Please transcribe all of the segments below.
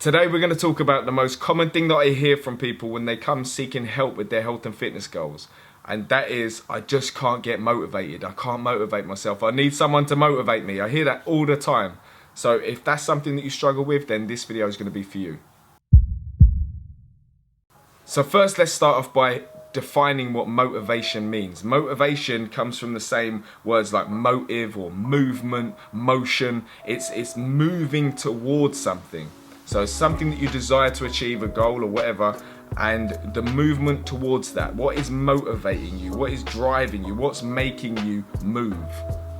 Today we're going to talk about the most common thing that I hear from people when they come seeking help with their health and fitness goals. And that is, I just can't get motivated. I can't motivate myself. I need someone to motivate me. I hear that all the time. So if that's something that you struggle with, then this video is going to be for you. So first, let's start off by defining what motivation means. Motivation comes from the same words like motive or movement, motion. It's moving towards something. So something that you desire to achieve, a goal or whatever, and the movement towards that. What is motivating you? What is driving you? What's making you move?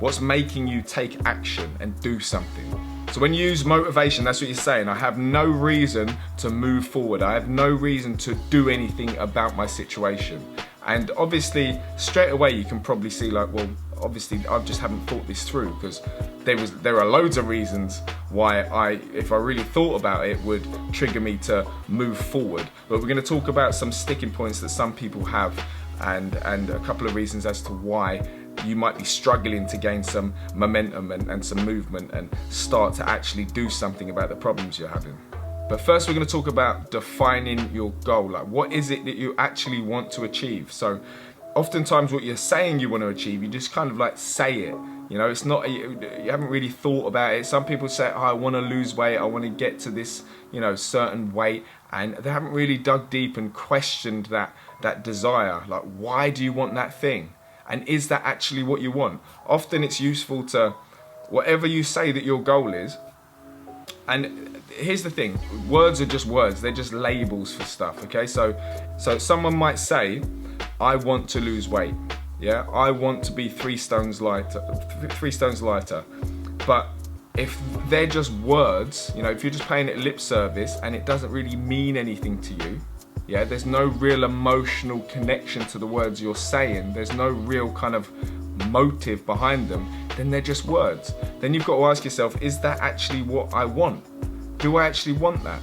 What's making you take action and do something? So when you use motivation, that's what you're saying. I have no reason to move forward. I have no reason to do anything about my situation. And obviously, straight away, you can probably see like, well, obviously, I just haven't thought this through, because there are loads of reasons why if I really thought about it, would trigger me to move forward. But we're going to talk about some sticking points that some people have, and a couple of reasons as to why you might be struggling to gain some momentum and some movement and start to actually do something about the problems you're having. But first, we're going to talk about defining your goal. Like, what is it that you actually want to achieve? So oftentimes what you're saying you want to achieve, you just kind of like say it. You know, it's not, you haven't really thought about it. Some people say, oh, I want to lose weight, I want to get to this, you know, certain weight, and they haven't really dug deep and questioned that desire. Like, why do you want that thing? And is that actually what you want? Often it's useful to, whatever you say that your goal is, and here's the thing, words are just words, they're just labels for stuff, okay? So someone might say, I want to lose weight, yeah? I want to be 3 stones lighter. But if they're just words, you know, if you're just paying it lip service and it doesn't really mean anything to you, yeah, there's no real emotional connection to the words you're saying, there's no real kind of motive behind them, then they're just words. Then you've got to ask yourself, is that actually what I want? Do I actually want that?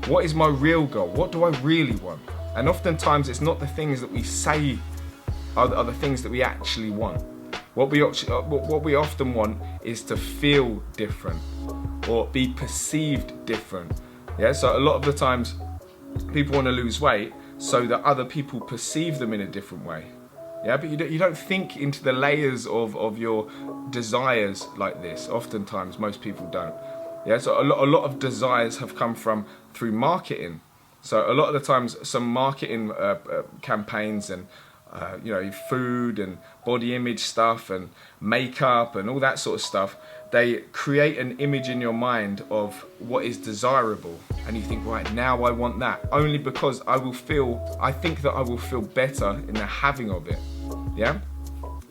What is my real goal? What do I really want? And oftentimes it's not the things that we say are the things that we actually want. What we often want is to feel different or be perceived different. Yeah, so a lot of the times people want to lose weight so that other people perceive them in a different way. Yeah, but you don't think into the layers of your desires like this. Oftentimes, most people don't. Yeah, so a lot of desires have come through marketing. So a lot of the times, some marketing campaigns and you know, food and body image stuff and makeup and all that sort of stuff, they create an image in your mind of what is desirable, and you think, right, now I want that, only because I think that I will feel better in the having of it. Yeah?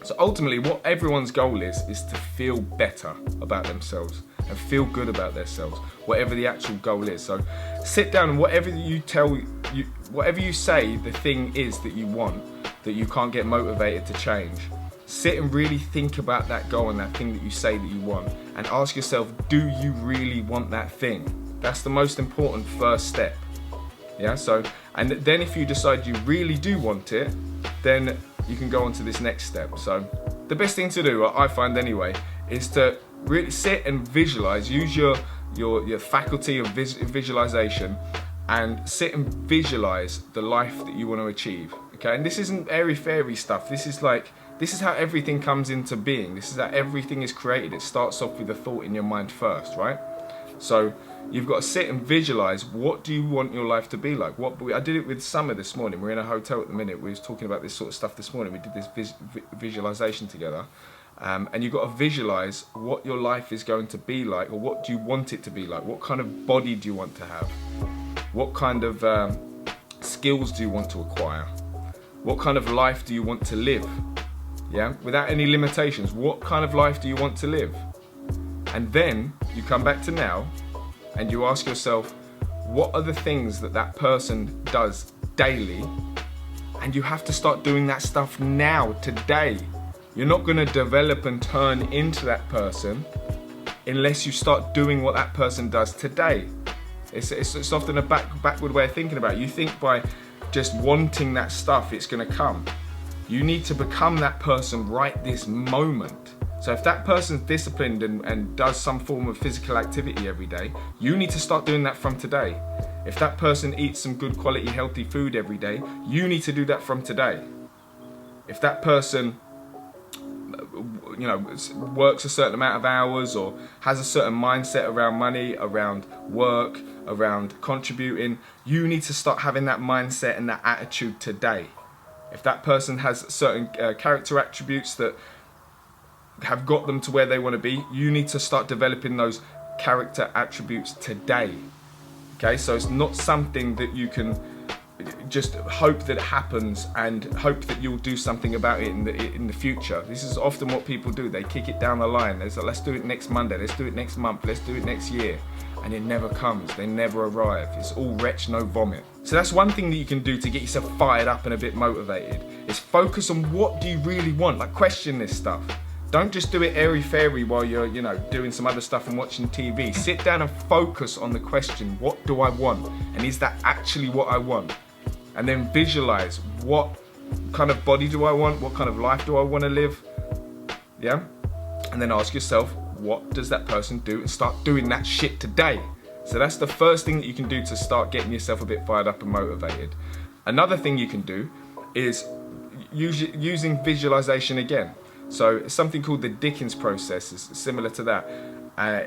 So ultimately, what everyone's goal is to feel better about themselves and feel good about themselves, whatever the actual goal is. So sit down and whatever you say the thing is that you want, that you can't get motivated to change, sit and really think about that goal and that thing that you say that you want, and ask yourself, do you really want that thing? That's the most important first step. Yeah, so, and then if you decide you really do want it, then you can go on to this next step. So the best thing to do, I find anyway, is to really sit and visualize, use your faculty of visualization, and sit and visualize the life that you want to achieve. Okay, and this isn't airy-fairy stuff. This is how everything comes into being. This is how everything is created. It starts off with a thought in your mind first, right? So you've got to sit and visualize, what do you want your life to be like? I did it with Summer this morning. We're in a hotel at the minute. We was talking about this sort of stuff this morning. We did this visualization together. And you've got to visualize what your life is going to be like, or what do you want it to be like? What kind of body do you want to have? What kind of skills do you want to acquire? What kind of life do you want to live? Yeah, without any limitations, what kind of life do you want to live? And then you come back to now and you ask yourself, what are the things that person does daily? And you have to start doing that stuff now, today. You're not going to develop and turn into that person unless you start doing what that person does today. It's often a backward way of thinking about it. You think by just wanting that stuff, it's going to come. You need to become that person right this moment. So if that person's disciplined and does some form of physical activity every day, you need to start doing that from today. If that person eats some good quality healthy food every day, you need to do that from today. If that person works a certain amount of hours or has a certain mindset around money, around work, around contributing, you need to start having that mindset and that attitude today. If that person has certain character attributes that have got them to where they want to be, you need to start developing those character attributes today. Okay, so it's not something that you can just hope that it happens and hope that you'll do something about it in the future. This is often what people do. They kick it down the line. They say, let's do it next Monday, let's do it next month, let's do it next year. And it never comes, they never arrive. It's all retch, no vomit. So that's one thing that you can do to get yourself fired up and a bit motivated, is focus on what do you really want. Like, question this stuff. Don't just do it airy-fairy while you're, doing some other stuff and watching TV. Sit down and focus on the question, what do I want? And is that actually what I want? And then visualize, what kind of body do I want? What kind of life do I want to live? Yeah? And then ask yourself, what does that person do? And start doing that shit today. So that's the first thing that you can do to start getting yourself a bit fired up and motivated. Another thing you can do is using visualization again. So it's something called the Dickens process. It's similar to that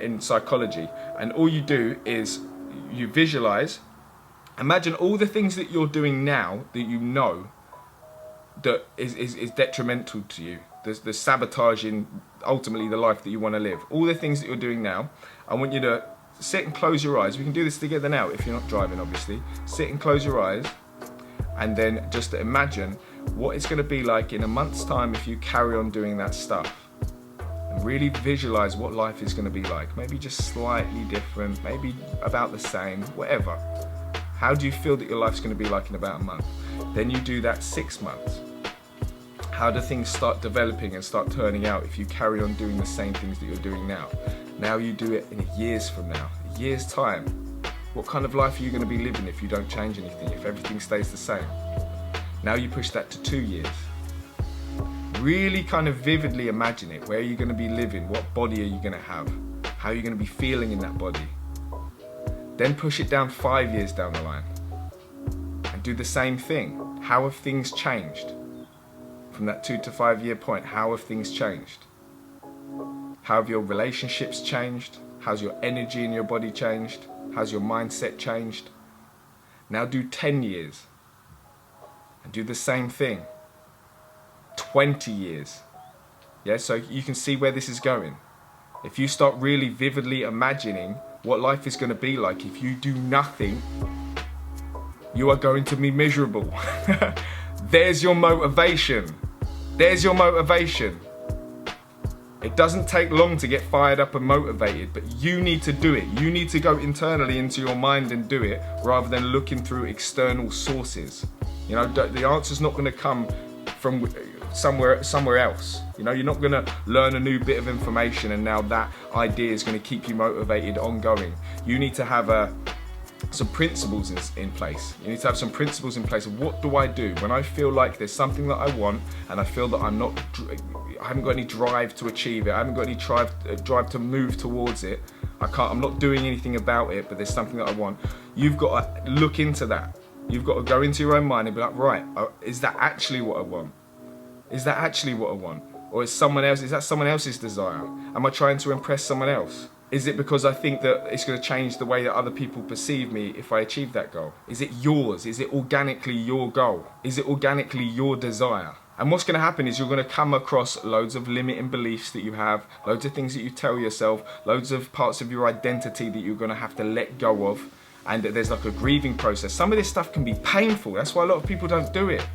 in psychology. And all you do is you visualize. Imagine all the things that you're doing now that you know that is detrimental to you. There's sabotaging ultimately the life that you want to live. All the things that you're doing now, I want you to sit and close your eyes. We can do this together now if you're not driving, obviously. Sit and close your eyes and then just imagine what it's going to be like in a month's time if you carry on doing that stuff. And really visualize what life is going to be like. Maybe just slightly different, maybe about the same, whatever. How do you feel that your life's going to be like in about a month? Then you do that 6 months. How do things start developing and start turning out if you carry on doing the same things that you're doing now? Now you do it in years from now, a year's time. What kind of life are you going to be living if you don't change anything, if everything stays the same? Now you push that to 2 years. Really kind of vividly imagine it. Where are you going to be living? What body are you going to have? How are you going to be feeling in that body? Then push it down 5 years down the line and do the same thing. How have things changed? From that 2 to 5 year point, how have things changed? How have your relationships changed? How's your energy in your body changed? How's your mindset changed? Now do 10 years and do the same thing. 20 years. Yeah, so you can see where this is going. If you start really vividly imagining what life is going to be like if you do nothing, you are going to be miserable. There's your motivation. There's your motivation. It doesn't take long to get fired up and motivated, but you need to do it. You need to go internally into your mind and do it rather than looking through external sources. The answer's not going to come from somewhere else. You're not going to learn a new bit of information and now that idea is going to keep you motivated ongoing. You need to have some principles in place. You need to have some principles in place of what do I do when I feel like there's something that I want and I feel that I haven't got any drive to achieve it. I haven't got any drive to move towards it. I'm not doing anything about it, but there's something that I want. You've got to look into that. You've got to go into your own mind and be like, right, is that actually what I want? Is that actually what I want? Or is that someone else's desire? Am I trying to impress someone else? Is it because I think that it's going to change the way that other people perceive me if I achieve that goal? Is it yours? Is it organically your goal? Is it organically your desire? And what's going to happen is you're going to come across loads of limiting beliefs that you have, loads of things that you tell yourself, loads of parts of your identity that you're going to have to let go of. And there's like a grieving process. Some of this stuff can be painful. That's why a lot of people don't do it.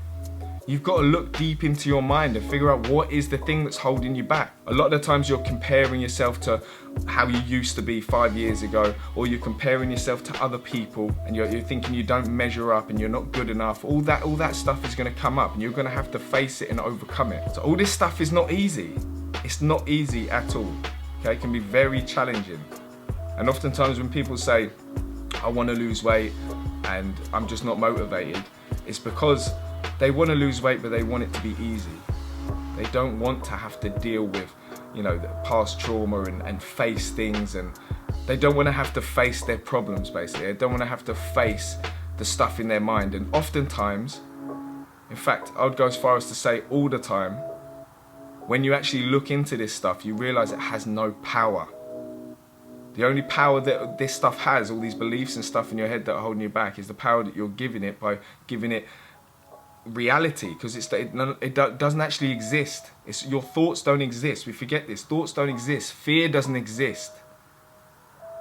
You've got to look deep into your mind and figure out what is the thing that's holding you back. A lot of the times you're comparing yourself to how you used to be 5 years ago, or you're comparing yourself to other people and you're thinking you don't measure up and you're not good enough. All that stuff is going to come up and you're going to have to face it and overcome it. So all this stuff is not easy. It's not easy at all. Okay, it can be very challenging. And oftentimes when people say, I want to lose weight and I'm just not motivated, it's because they want to lose weight, but they want it to be easy. They don't want to have to deal with you know, past trauma and face things, and they don't want to have to face their problems, basically. They don't want to have to face the stuff in their mind. And oftentimes, in fact, I would go as far as to say all the time, when you actually look into this stuff, you realize it has no power. The only power that this stuff has, all these beliefs and stuff in your head that are holding you back, is the power that you're giving it by giving it reality, because it doesn't actually exist. Your thoughts don't exist. We forget this. Thoughts don't exist. Fear doesn't exist.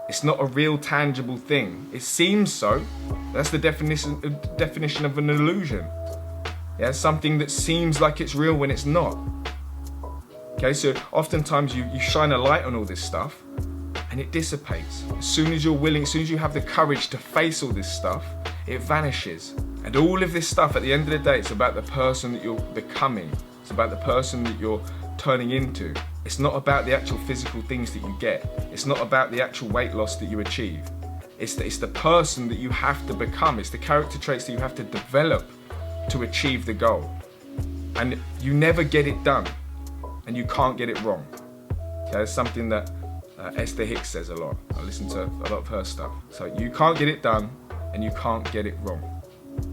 It's not a real tangible thing. It seems so. That's the definition of an illusion. Yeah, something that seems like it's real when it's not. Okay, so oftentimes you shine a light on all this stuff and it dissipates. As soon as you're willing, as soon as you have the courage to face all this stuff, it vanishes. And all of this stuff, at the end of the day, it's about the person that you're becoming. It's about the person that you're turning into. It's not about the actual physical things that you get. It's not about the actual weight loss that you achieve. It's the person that you have to become. It's the character traits that you have to develop to achieve the goal. And you never get it done, and you can't get it wrong. Okay, it's something that Esther Hicks says a lot. I listen to a lot of her stuff. So you can't get it done, and you can't get it wrong.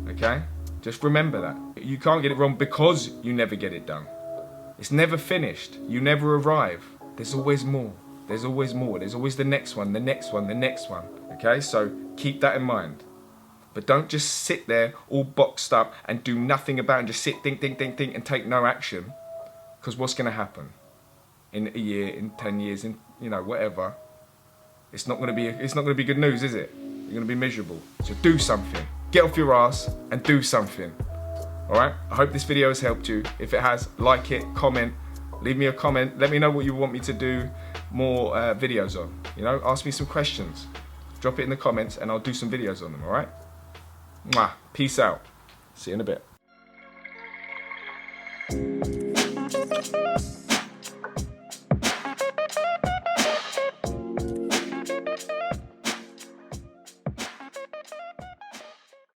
Okay? Just remember that. You can't get it wrong because you never get it done. It's never finished. You never arrive. There's always more. There's always more. There's always the next one, the next one, the next one. Okay? So keep that in mind. But don't just sit there all boxed up and do nothing about it and just sit, think, and take no action. Because what's going to happen? In a year, in 10 years, in, you know, whatever. It's not going to be good news, is it? You're going to be miserable. So do something. Get off your ass and do something. Alright? I hope this video has helped you. If it has, like it, comment, leave me a comment. Let me know what you want me to do more videos on. You know, ask me some questions. Drop it in the comments and I'll do some videos on them, alright? Mwah. Peace out. See you in a bit.